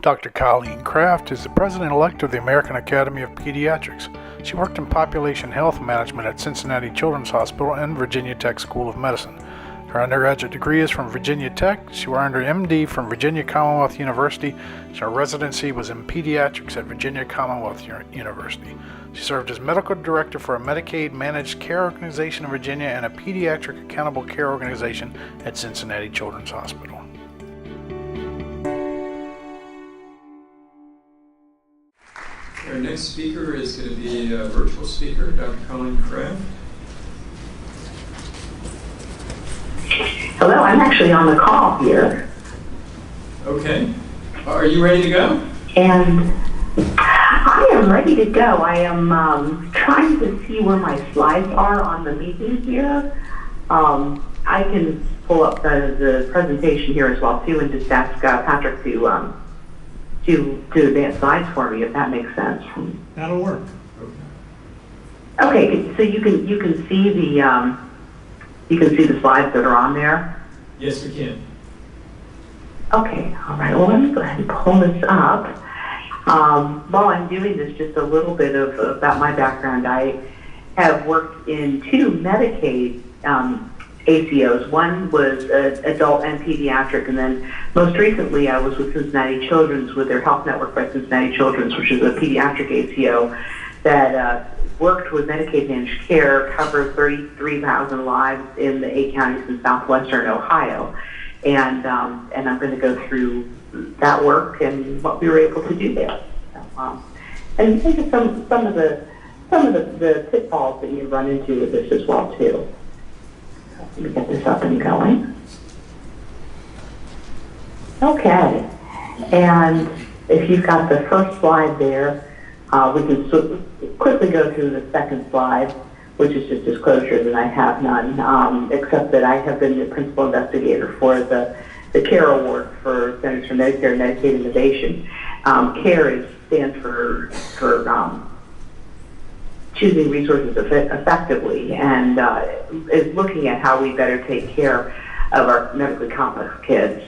Dr. Colleen Kraft is the president-elect of the American Academy of Pediatrics. She worked in population health management at Cincinnati Children's Hospital and Virginia Tech School of Medicine. Her undergraduate degree is from Virginia Tech. She earned her MD from Virginia Commonwealth University. Her residency was in pediatrics at Virginia Commonwealth University. She served as medical director for a Medicaid managed care organization in Virginia and a Pediatric Accountable Care Organization at Cincinnati Children's Hospital. Our next speaker is going to be a virtual speaker, Dr. Colleen Kraft. Hello, I'm actually on the call here. Okay. Are you ready to go? And I am ready to go. I am trying to see where my slides are on the meeting here. I can pull up the presentation here as well too, and just ask Patrick to advance slides for me, if that makes sense. That'll work. Okay, so you can see the slides that are on there. Yes, we can. Okay, all right. Well, let me go ahead and pull this up. While I'm doing this, just a little bit about my background. I have worked in two Medicaid ACOs. One was adult and pediatric, and then most recently I was with Cincinnati Children's with their Health Network by Cincinnati Children's, which is a pediatric ACO that worked with Medicaid managed care, covered 33,000 lives in the 8 counties in southwestern Ohio, and I'm going to go through that work and what we were able to do there, and think of some of the pitfalls that you run into with this as well too. Let me get this up and going. Okay, and if you've got the first slide there, we can quickly go through the second slide, which is just disclosure that I have none, except that I have been the principal investigator for the CARE Award for Centers for Medicare and Medicaid Innovation. CARE stands for choosing resources effectively, and is looking at how we better take care of our medically complex kids.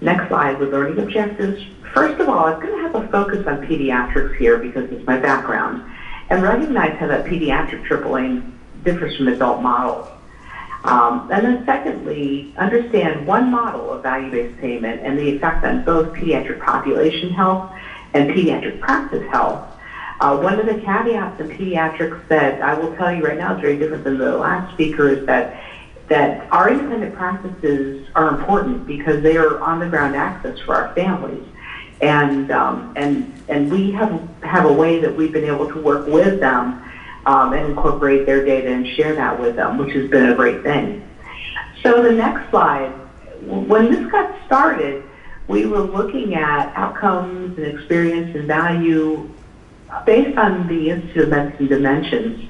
Next slide with learning objectives. First of all, I'm going to have a focus on pediatrics here because it's my background, and recognize how that pediatric AAA differs from adult models. And then secondly, understand one model of value-based payment and the effect on both pediatric population health and pediatric practice health. One of the caveats in pediatrics that I will tell you right now is very different than the last speaker is that our independent practices are important because they are on-the-ground access for our families. And we have a way that we've been able to work with them and incorporate their data and share that with them, which has been a great thing. So the next slide, when this got started, we were looking at outcomes and experience and value based on the Institute of Medicine dimensions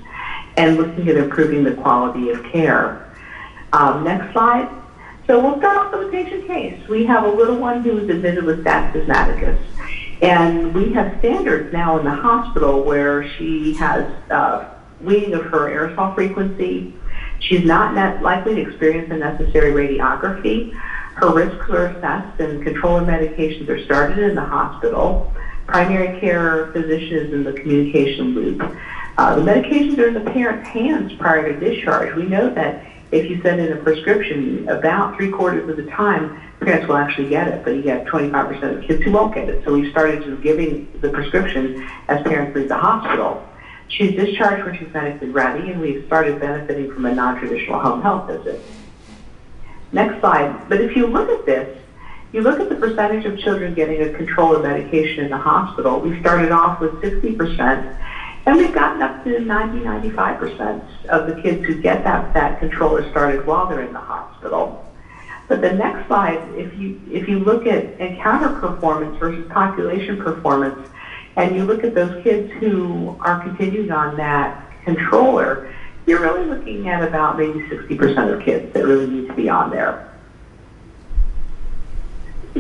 and looking at improving the quality of care. Next slide. So we'll start off with a patient case. We have a little one who was admitted with status asthmaticus. And we have standards now in the hospital where she has weaning of her aerosol frequency. She's not likely to experience the necessary radiography. Her risks are assessed and control of medications are started in the hospital. Primary care physician is in the communication loop. The medications are in the parent's hands prior to discharge. We know that if you send in a prescription, about 3/4 of the time, parents will actually get it, but you get 25% of the kids who won't get it. So we've started just giving the prescription as parents leave the hospital. She's discharged when she's medically ready, and we've started benefiting from a non-traditional home health visit. Next slide. But if you look at this, you look at the percentage of children getting a controller medication in the hospital. We started off with 60%, and we've gotten up to 95% of the kids who get that controller started while they're in the hospital. But the next slide, if you look at encounter performance versus population performance, and you look at those kids who are continuing on that controller, you're really looking at about maybe 60% of kids that really need to be on there.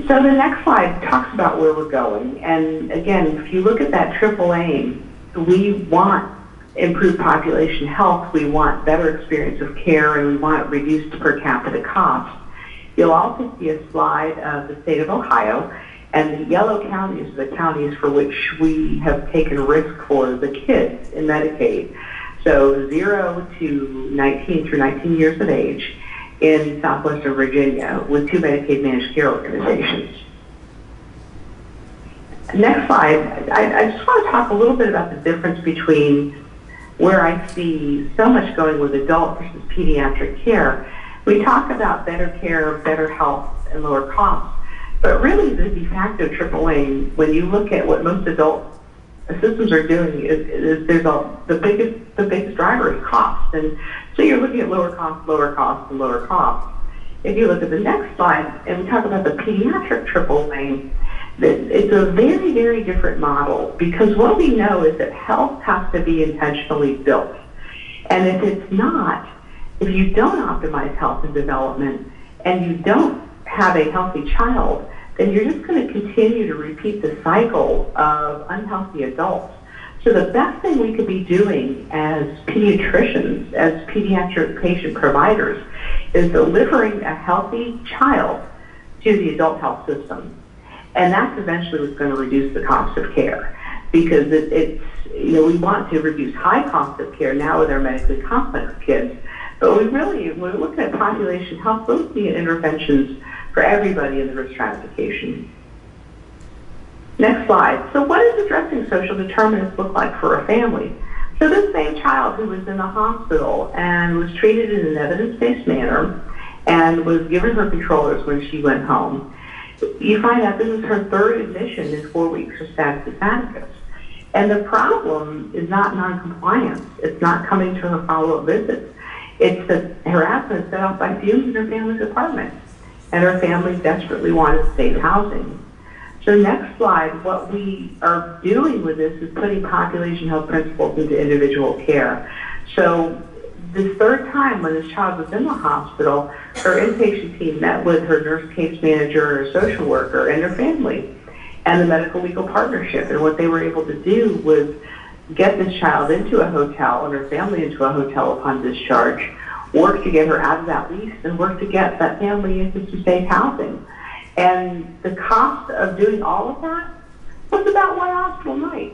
So the next slide talks about where we're going. And again, if you look at that triple aim, we want improved population health, we want better experience of care, and we want reduced per capita costs. You'll also see a slide of the state of Ohio, And the yellow counties are the counties for which we have taken risk for the kids in Medicaid. So 0 to 19 through 19 years of age in southwestern Virginia with 2 Medicaid managed care organizations. Next slide. I just want to talk a little bit about the difference between where I see so much going with adult versus pediatric care. We talk about better care, better health, and lower costs, but really the de facto triple aim, when you look at what most adult systems are doing, is the biggest driver is cost. And so you're looking at lower cost, and lower cost. If you look at the next slide, and we talk about the pediatric triple aim, it's a very, very different model, because what we know is that health has to be intentionally built. And if it's not, if you don't optimize health and development, and you don't have a healthy child, then you're just going to continue to repeat the cycle of unhealthy adults. So the best thing we could be doing as pediatricians, as pediatric patient providers, is delivering a healthy child to the adult health system. And that's eventually what's going to reduce the cost of care, because we want to reduce high cost of care now with our medically complex kids, but we're looking at population health, we're looking at interventions for everybody in the risk stratification. Next slide. So what does addressing social determinants look like for a family? So this same child who was in the hospital and was treated in an evidence-based manner and was given her controllers when she went home, you find out this is her 3rd admission in 4 weeks of status hepaticus. And the problem is not noncompliance. It's not coming to her follow-up visits. It's the harassment set off by fumes in her family's apartment. And her family desperately wanted safe housing. So next slide, what we are doing with this is putting population health principles into individual care. So this 3rd time when this child was in the hospital, her inpatient team met with her nurse case manager or social worker and her family and the medical legal partnership. And what they were able to do was get this child into a hotel and her family into a hotel upon discharge, work to get her out of that lease, and work to get that family into some safe housing. And the cost of doing all of that was about 1 hospital night.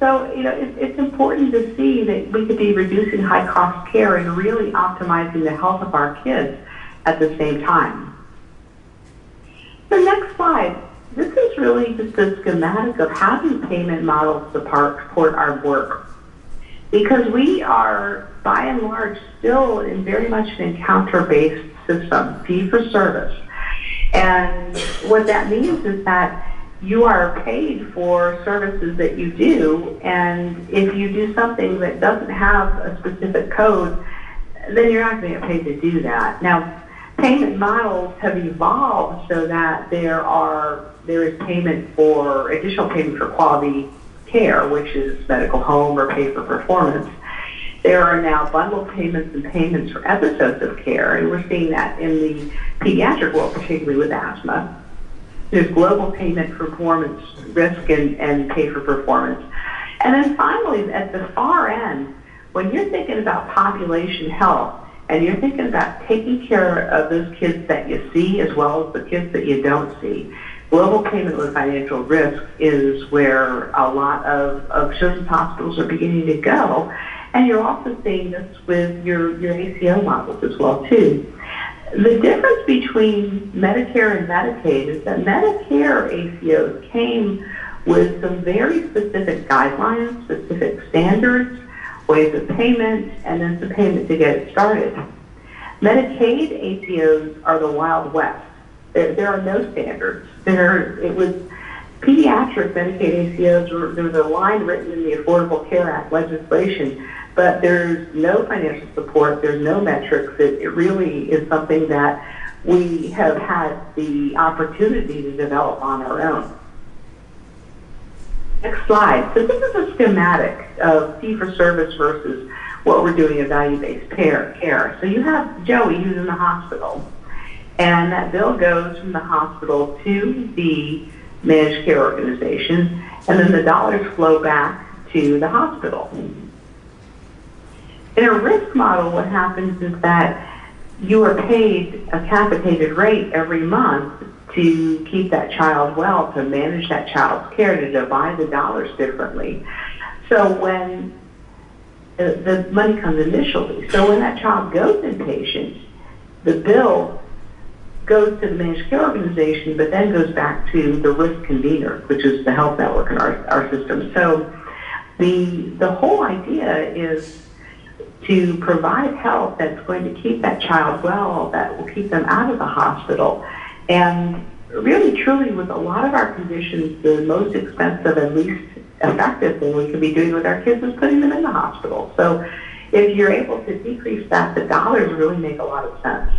So, it's important to see that we could be reducing high-cost care and really optimizing the health of our kids at the same time. The next slide, this is really just a schematic of how do payment models support our work. Because we are, by and large, still in very much an encounter-based system, fee-for-service. And what that means is that you are paid for services that you do, and if you do something that doesn't have a specific code, then you're not going to get paid to do that. Now, payment models have evolved so that there is additional payment for quality care, which is medical home or pay for performance. There are now bundled payments and payments for episodes of care, and we're seeing that in the pediatric world, particularly with asthma. There's global payment for performance risk and pay for performance. And then finally, at the far end, when you're thinking about population health and you're thinking about taking care of those kids that you see as well as the kids that you don't see, global payment with financial risk is where a lot of children's hospitals are beginning to go. And you're also seeing this with your ACO models as well, too. The difference between Medicare and Medicaid is that Medicare ACOs came with some very specific guidelines, specific standards, ways of payment, and then some payment to get it started. Medicaid ACOs are the Wild West. There are no standards. It was pediatric Medicaid ACOs, there was a line written in the Affordable Care Act legislation, but there's no financial support, there's no metrics. It really is something that we have had the opportunity to develop on our own. Next slide. So this is a schematic of fee-for-service versus what we're doing in value-based care. So you have Joey who's in the hospital, and that bill goes from the hospital to the managed care organization, and then the dollars flow back to the hospital. In a risk model, what happens is that you are paid a capitated rate every month to keep that child well, to manage that child's care, to divide the dollars differently. So when the money comes initially, so when that child goes inpatient, the bill goes to the managed care organization, but then goes back to the risk convener, which is the health network in our system. So the whole idea is to provide help that's going to keep that child well, that will keep them out of the hospital. And really, truly, with a lot of our conditions, the most expensive and least effective thing we can be doing with our kids is putting them in the hospital. So if you're able to decrease that, the dollars really make a lot of sense.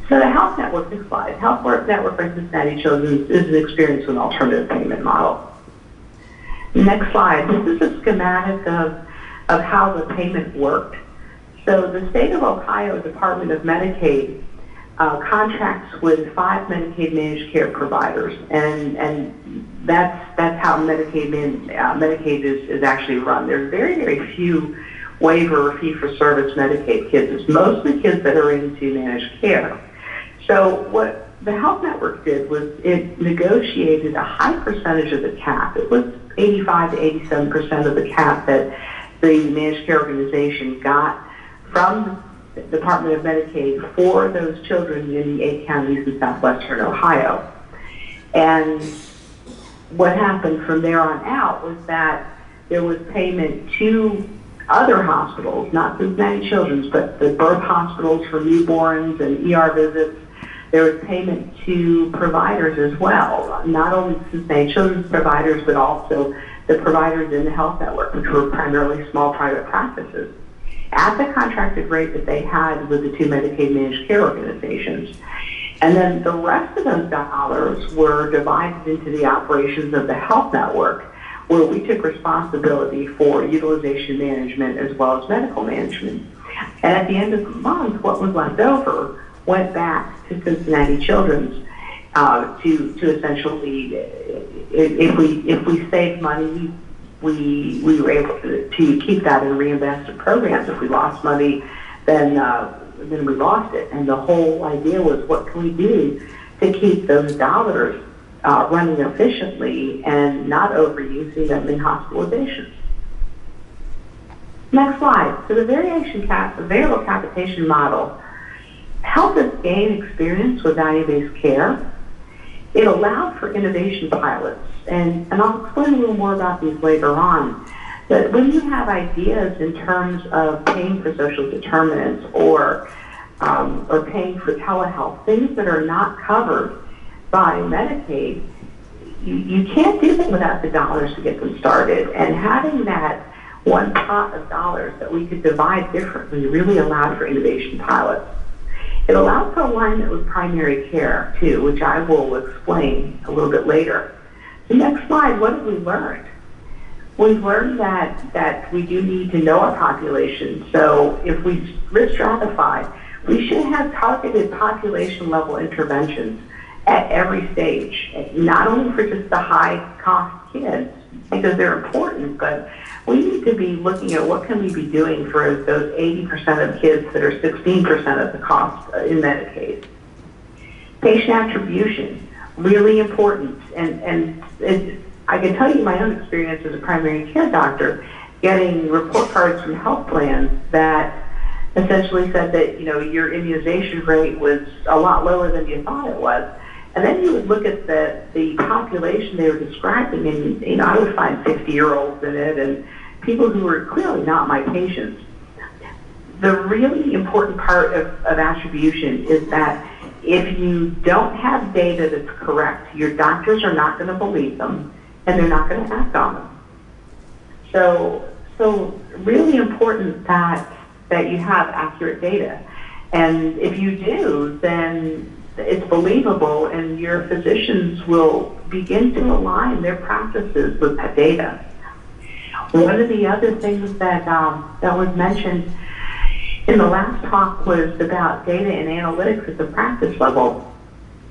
So the health network, this slide, Health Network by Cincinnati Children is an experience with an alternative payment model. Next slide. This is a schematic of how the payment worked. So the state of Ohio Department of Medicaid contracts with 5 Medicaid managed care providers, and that's how Medicaid is actually run. There's very, very few waiver or fee-for-service Medicaid kids. It's mostly kids that are into managed care. So what the health network did was it negotiated a high percentage of the cap. It was 85 to 87% of the cap that the managed care organization got from the Department of Medicaid for those children in the 8 counties in southwestern Ohio. And what happened from there on out was that there was payment to other hospitals, not Cincinnati Children's, but the birth hospitals for newborns and ER visits. There was payment to providers as well, not only Cincinnati Children's providers, but also the providers in the health network, which were primarily small private practices, at the contracted rate that they had with the 2 Medicaid managed care organizations. And then the rest of those dollars were divided into the operations of the health network, where we took responsibility for utilization management as well as medical management. And at the end of the month, what was left over went back to Cincinnati Children's to essentially, if we saved money, we were able to keep that and reinvest in programs. If we lost money, then we lost it. And the whole idea was, what can we do to keep those dollars running efficiently and not overusing them in hospitalizations? Next slide. So the variable capitation model helped us gain experience with value-based care. It allowed for innovation pilots, and I'll explain a little more about these later on. But when you have ideas in terms of paying for social determinants or paying for telehealth, things that are not covered by Medicaid, you can't do them without the dollars to get them started. And having that one pot of dollars that we could divide differently really allowed for innovation pilots. It allowed for alignment with primary care, too, which I will explain a little bit later. The next slide, what have we learned? We've learned that we do need to know our population. So if we risk stratify, we should have targeted population-level interventions at every stage, not only for just the high-cost kids, because they're important, but we need to be looking at what can we be doing for those 80% of kids that are 16% of the cost in Medicaid. Patient attribution, really important. And I can tell you my own experience as a primary care doctor, getting report cards from health plans that essentially said that, your immunization rate was a lot lower than you thought it was. And then you would look at the population they were describing, and I would find 50-year-olds in it and people who were clearly not my patients. The really important part of attribution is that if you don't have data that's correct, your doctors are not going to believe them, and they're not going to act on them. So really important that you have accurate data. And if you do, then it's believable, and your physicians will begin to align their practices with that data. One of the other things that was mentioned in the last talk was about data and analytics at the practice level.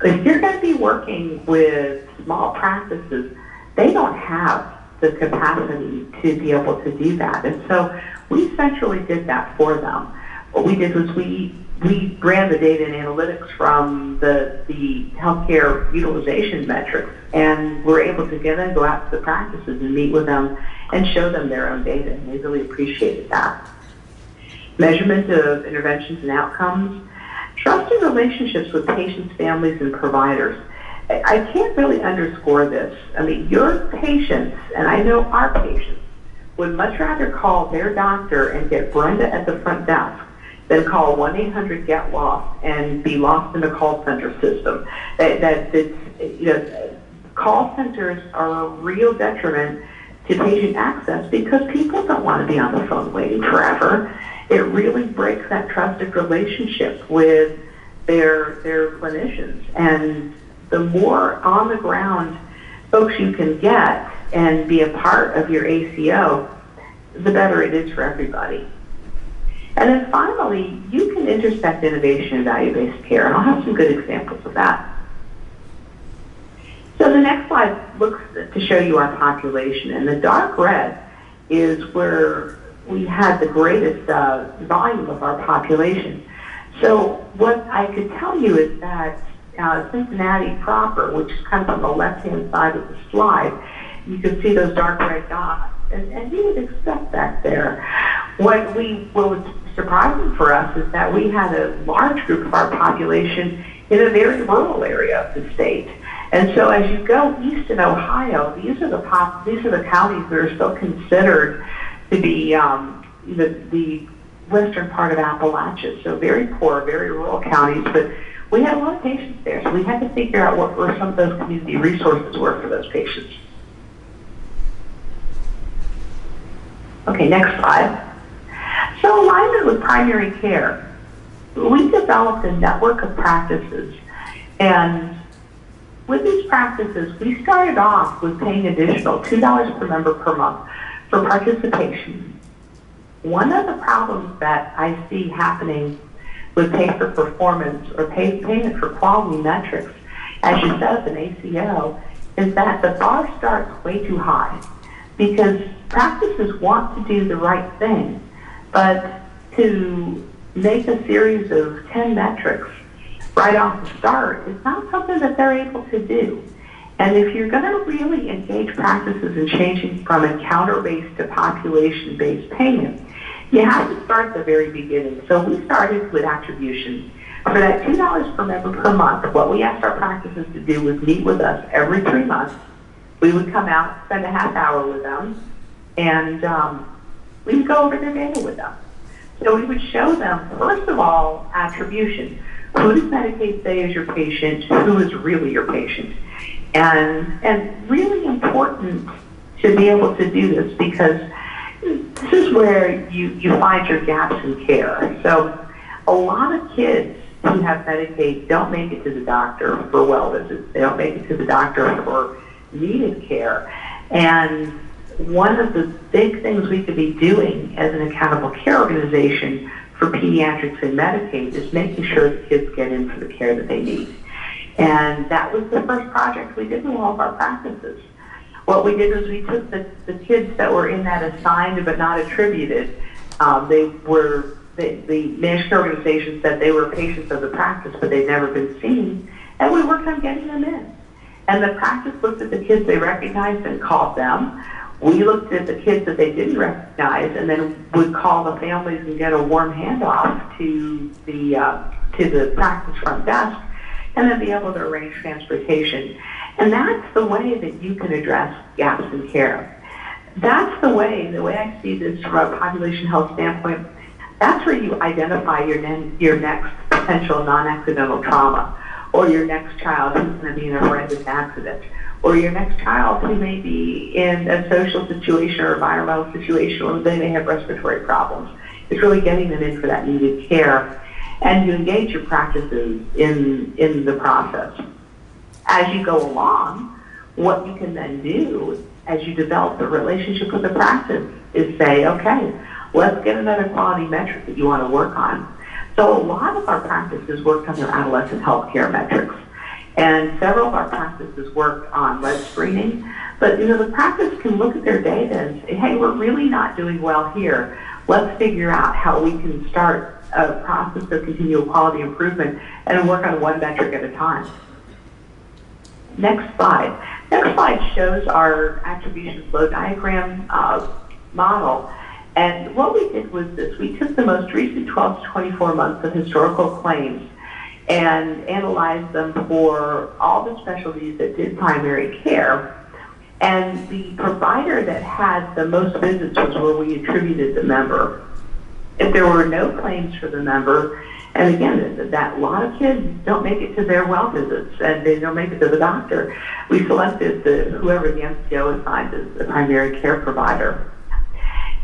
If you're going to be working with small practices, they don't have the capacity to be able to do that. And so we essentially did that for them. What we did was we we ran the data and analytics from the healthcare utilization metrics, and we're able to then go out to the practices and meet with them and show them their own data, and they really appreciated that. Measurement of interventions and outcomes, trusted relationships with patients, families, and providers. I can't really underscore this. I mean, your patients, and I know our patients, would much rather call their doctor and get Brenda at the front desk than call 1-800-GET-LOST and be lost in the call center system. Call centers are a real detriment to patient access because people don't want to be on the phone waiting forever. It really breaks that trusted relationship with their clinicians. And the more on the ground folks you can get and be a part of your ACO, the better it is for everybody. And then finally, you can intersect innovation and value-based care, and I'll have some good examples of that. So the next slide looks to show you our population, and the dark red is where we had the greatest volume of our population. So what I could tell you is that Cincinnati proper, which is kind of on the left-hand side of the slide, you can see those dark red dots, and you would expect that there. What was surprising for us is that we had a large group of our population in a very rural area of the state. And so as you go east in Ohio, these are the counties that are still considered to be the western part of Appalachia. So very poor, very rural counties, but we had a lot of patients there. So we had to figure out what some of those community resources were for those patients. Okay, next slide. So alignment with primary care. We developed a network of practices, and with these practices, we started off with paying additional $2 per member per month for participation. One of the problems that I see happening with pay for performance or payment for quality metrics, as you set up an ACO, is that the bar starts way too high because practices want to do the right thing, but to make a series of 10 metrics right off the start is not something that they're able to do. And if you're going to really engage practices in changing from encounter-based to population-based payment, you have to start at the very beginning. So we started with attribution. For that $2 per member per month, what we asked our practices to do was meet with us every 3 months. We would come out, spend a half hour with them, and we would go over their data with them. So we would show them, first of all, attribution. Who does Medicaid say is your patient? Who is really your patient? And really important to be able to do this because this is where you find your gaps in care. So a lot of kids who have Medicaid don't make it to the doctor for well visits. They don't make it to the doctor for needed care. And one of the big things we could be doing as an accountable care organization for pediatrics and Medicaid is making sure the kids get in for the care that they need. And that was the first project we did with all of our practices. What we did was we took the kids that were in that assigned but not attributed. The managed care organization said they were patients of the practice, but they'd never been seen, and we worked on getting them in. And the practice looked at the kids they recognized and called them. We looked at the kids that they didn't recognize, and then would call the families and get a warm handoff to the practice front desk, and then be able to arrange transportation. And that's the way that you can address gaps in care. That's the way I see this from a population health standpoint, that's where you identify your next potential non-accidental trauma, or your next child who's going to be in a horrendous accident, or your next child who may be in a social situation or environmental situation where they may have respiratory problems. It's really getting them in for that needed care, and you engage your practices in the process. As you go along, what you can then do as you develop the relationship with the practice is say, okay, let's get another quality metric that you want to work on. So a lot of our practices worked on their adolescent health care metrics, and several of our practices worked on lead screening. But the practice can look at their data and say, hey, we're really not doing well here. Let's figure out how we can start a process of continual quality improvement and work on one metric at a time. Next slide. Next slide shows our attribution flow diagram model. And what we did was this. We took the most recent 12 to 24 months of historical claims and analyzed them for all the specialties that did primary care. And the provider that had the most visits was where we attributed the member. If there were no claims for the member, and again, that a lot of kids don't make it to their well visits and they don't make it to the doctor, we selected whoever the MCO assigned as the primary care provider.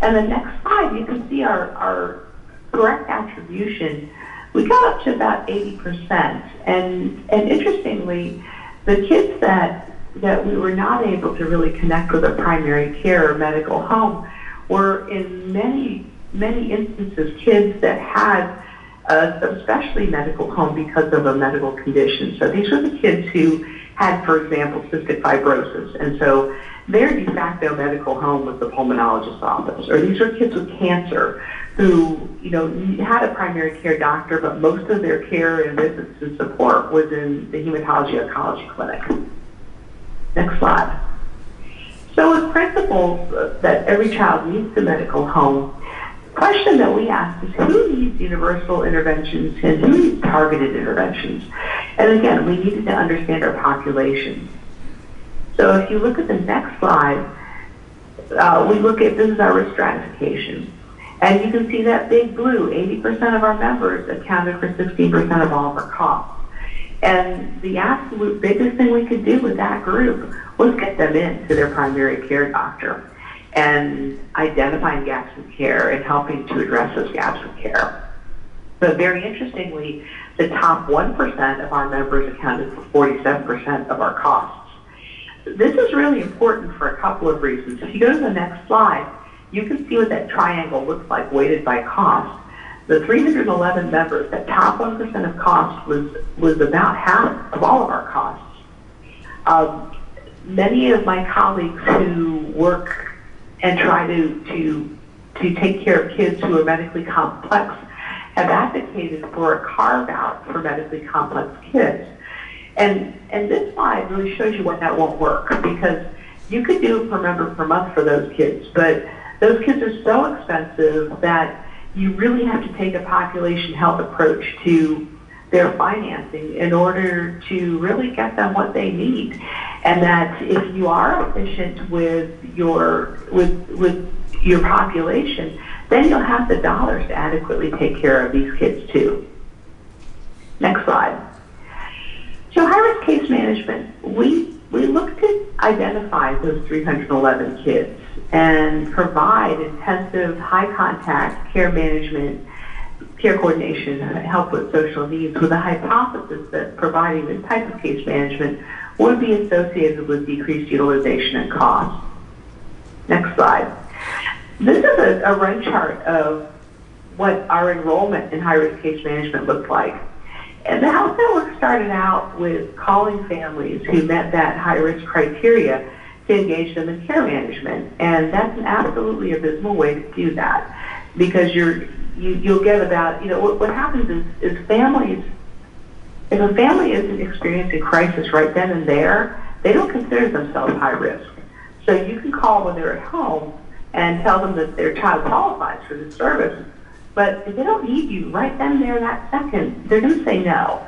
And the next slide, you can see our correct attribution. We got up to about 80%. And interestingly, the kids that we were not able to really connect with a primary care or medical home were in many instances kids that had a subspecialty medical home because of a medical condition. So these were the kids who had, for example, cystic fibrosis. And so their de facto medical home was the pulmonologist's office. Or these were kids with cancer who, had a primary care doctor, but most of their care and visits and support was in the hematology oncology clinic. Next slide. So with principles that every child needs the medical home, the question that we asked is who needs universal interventions and who needs targeted interventions? And again, we needed to understand our population. So if you look at the next slide, this is our risk stratification. And you can see that big blue, 80% of our members accounted for 16% of all of our costs. And the absolute biggest thing we could do with that group was get them in to their primary care doctor and identifying gaps in care and helping to address those gaps in care. But very interestingly, the top 1% of our members accounted for 47% of our costs. This is really important for a couple of reasons. If you go to the next slide, you can see what that triangle looks like weighted by cost. The 311 members, that top 1% of cost was about half of all of our costs. Many of my colleagues who work and try to take care of kids who are medically complex have advocated for a carve-out for medically complex kids. And this slide really shows you why that won't work, because you could do it per member per month for those kids, but those kids are so expensive that you really have to take a population health approach to their financing in order to really get them what they need. And that if you are efficient with your population, then you'll have the dollars to adequately take care of these kids too. Next slide. So high-risk case management, we look to identify those 311 kids and provide intensive, high-contact care management, care coordination, help with social needs with a hypothesis that providing this type of case management would be associated with decreased utilization and cost. Next slide. This is a run chart of what our enrollment in high-risk case management looks like. And the Health Network started out with calling families who met that high-risk criteria to engage them in care management. And that's an absolutely abysmal way to do that, because you'll get about, what happens is families, if a family isn't experiencing crisis right then and there, they don't consider themselves high risk. So you can call when they're at home and tell them that their child qualifies for this service. But if they don't need you right then and there that second, they're going to say no.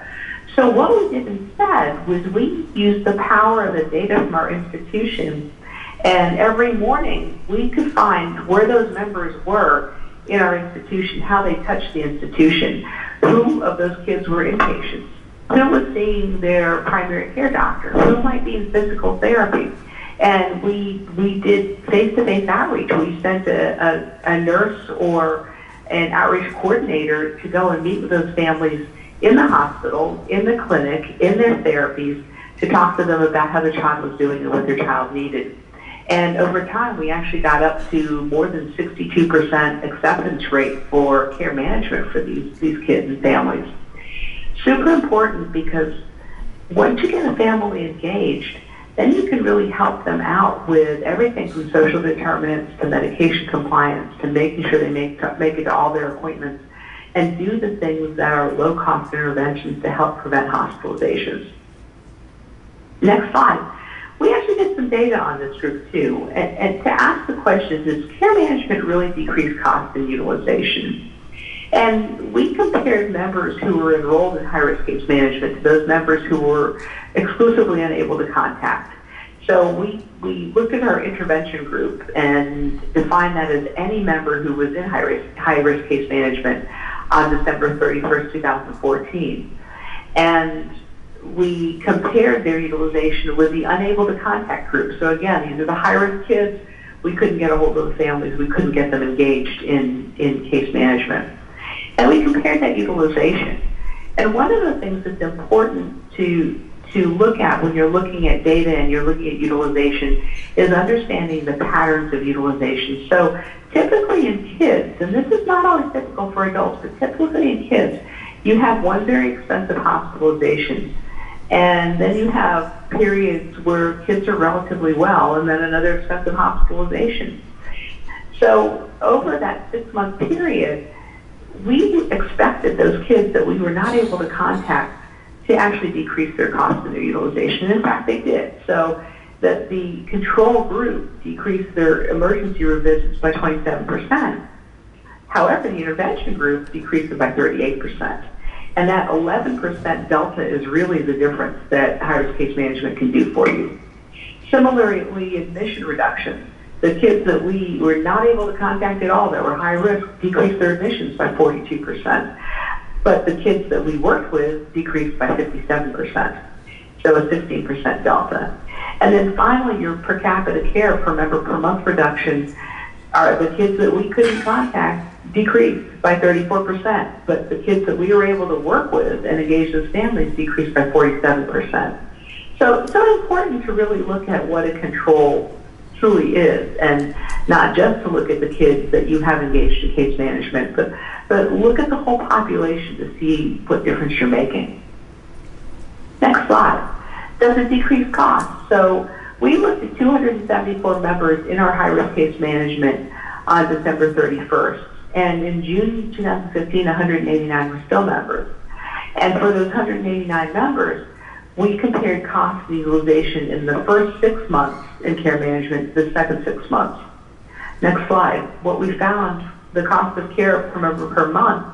So what we did instead was we used the power of the data from our institution, and every morning we could find where those members were in our institution, how they touched the institution, who of those kids were inpatients, who was seeing their primary care doctor, who might be in physical therapy. And we did face-to-face outreach. We sent a nurse or an outreach coordinator to go and meet with those families in the hospital, in the clinic, in their therapies, to talk to them about how their child was doing and what their child needed. And over time, we actually got up to more than 62% acceptance rate for care management for these kids and families. Super important, because once you get a family engaged, then you can really help them out with everything from social determinants to medication compliance to making sure they make it to all their appointments. and do the things that are low-cost interventions to help prevent hospitalizations. Next slide. We actually did some data on this group too, and to ask the question, does care management really decrease cost and utilization? And we compared members who were enrolled in high-risk case management to those members who were exclusively unable to contact. So we looked at our intervention group and defined that as any member who was in high-risk case management on December 31st, 2014. And we compared their utilization with the unable to contact group. So again, these are the high-risk kids. We couldn't get a hold of the families. We couldn't get them engaged in case management. And we compared that utilization. And one of the things that's important to look at when you're looking at data and you're looking at utilization is understanding the patterns of utilization. So typically in kids, and this is not always typical for adults, but typically in kids, you have one very expensive hospitalization, and then you have periods where kids are relatively well, and then another expensive hospitalization. So over that 6-month period, we expected those kids that we were not able to contact to actually decrease their cost and their utilization. In fact, they did. So that the control group decreased their emergency revisits by 27%. However, the intervention group decreased it by 38%. And that 11% delta is really the difference that high-risk case management can do for you. Similarly, admission reduction. The kids that we were not able to contact at all that were high risk decreased their admissions by 42%. But the kids that we worked with decreased by 57%. So a 15% delta. And then finally, your per capita care per member per month reduction are the kids that we couldn't contact decreased by 34%, but the kids that we were able to work with and engage those families decreased by 47%. So it's so important to really look at what a control truly is, and not just to look at the kids that you have engaged in case management, but look at the whole population to see what difference you're making. Next slide. Does it decrease costs? So we looked at 274 members in our high-risk case management on December 31st. And in June 2015, 189 were still members. And for those 189 members, we compared cost and utilization in the first 6 months in care management to the second 6 months. Next slide. What we found, the cost of care per member per month,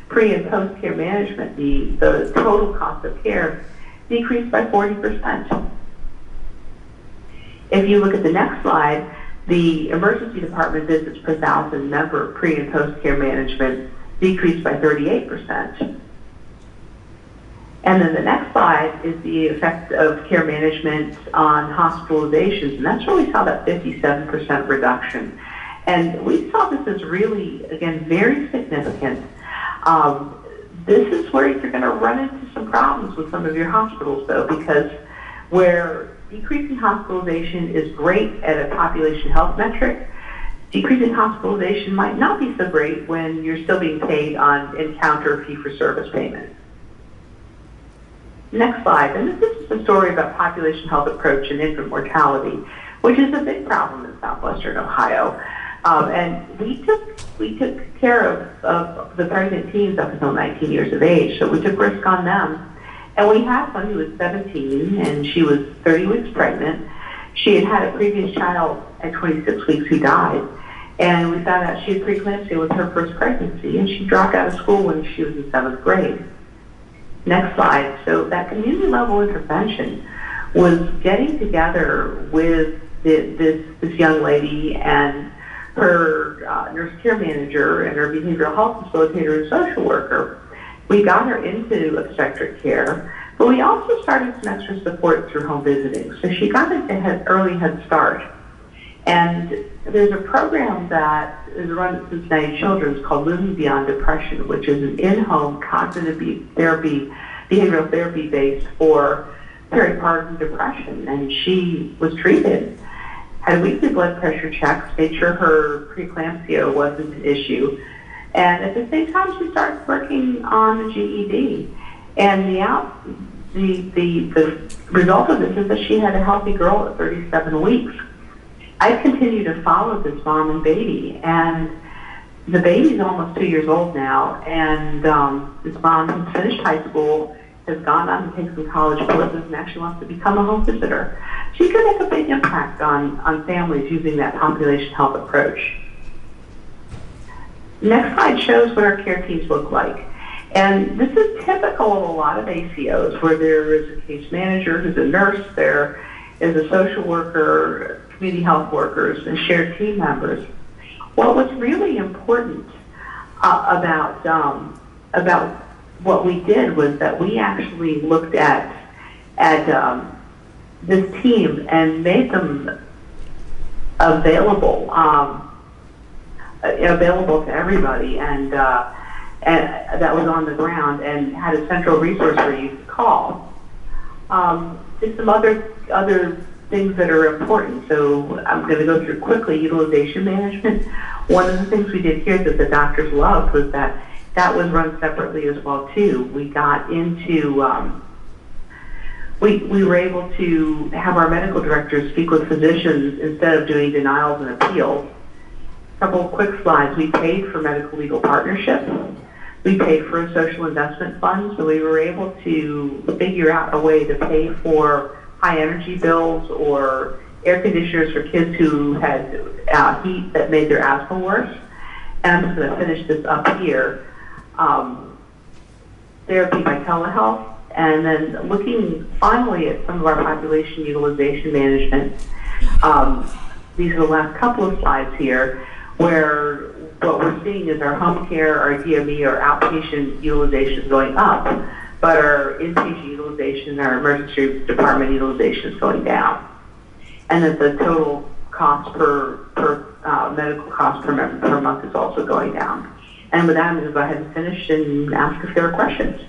pre and post care management, the total cost of care decreased by 40%. If you look at the next slide, the emergency department visits per 1,000 member pre and post care management decreased by 38%. And then the next slide is the effect of care management on hospitalizations, and that's where we saw that 57% reduction. And we saw this as really, again, very significant. This is where you're going to run into some problems with some of your hospitals, though, because where decreasing hospitalization is great at a population health metric, decreasing hospitalization might not be so great when you're still being paid on encounter fee-for-service payment. Next slide, and this is a story about population health approach and infant mortality, which is a big problem in southwestern Ohio. And we took care of the pregnant teens up until 19 years of age, so we took risk on them. And we had one who was 17, and she was 30 weeks pregnant. She had had a previous child at 26 weeks who died, and we found out she had preeclampsia with her first pregnancy, and she dropped out of school when she was in 7th grade. Next slide. So that community level intervention was getting together with this young lady and her nurse care manager and her behavioral health facilitator and social worker. We got her into obstetric care, but we also started some extra support through home visiting. So she got into early Head Start. And there's a program that is run at Cincinnati Children called Moving Beyond Depression, which is an in-home cognitive therapy, behavioral therapy base for peripartum depression. And she was treated, had weekly blood pressure checks, made sure her preeclampsia wasn't an issue. And at the same time, she started working on the GED. And the result of this is that she had a healthy girl at 37 weeks. I continue to follow this mom and baby, and the baby's almost 2 years old now, and his mom, who's finished high school, has gone on to take some college courses and actually wants to become a home visitor. She can make a big impact on families using that population health approach. Next slide shows what our care teams look like. And this is typical of a lot of ACOs, where there is a case manager who's a nurse, there is a social worker, community health workers, and shared team members. What was really important about what we did was that we actually looked at this team and made them available to everybody, and that was on the ground, and had a central resource where you could call. Just some other things that are important. So I'm going to go through quickly utilization management. One of the things we did here that the doctors loved was that was run separately as well too. We got into we were able to have our medical directors speak with physicians instead of doing denials and appeals. A couple of quick slides. We paid for medical legal partnership. We paid for a social investment fund, so we were able to figure out a way to pay for high energy bills or air conditioners for kids who had heat that made their asthma worse. And I'm just going to finish this up here. Therapy by telehealth, and then looking finally at some of our population utilization management. These are the last couple of slides here, where what we're seeing is our home care, our DME, our outpatient utilization is going up, but our inpatient utilization, our emergency department utilization is going down. And that the total cost per medical cost per member per month is also going down. And with that, I'm going to go ahead and finish and ask if there are questions.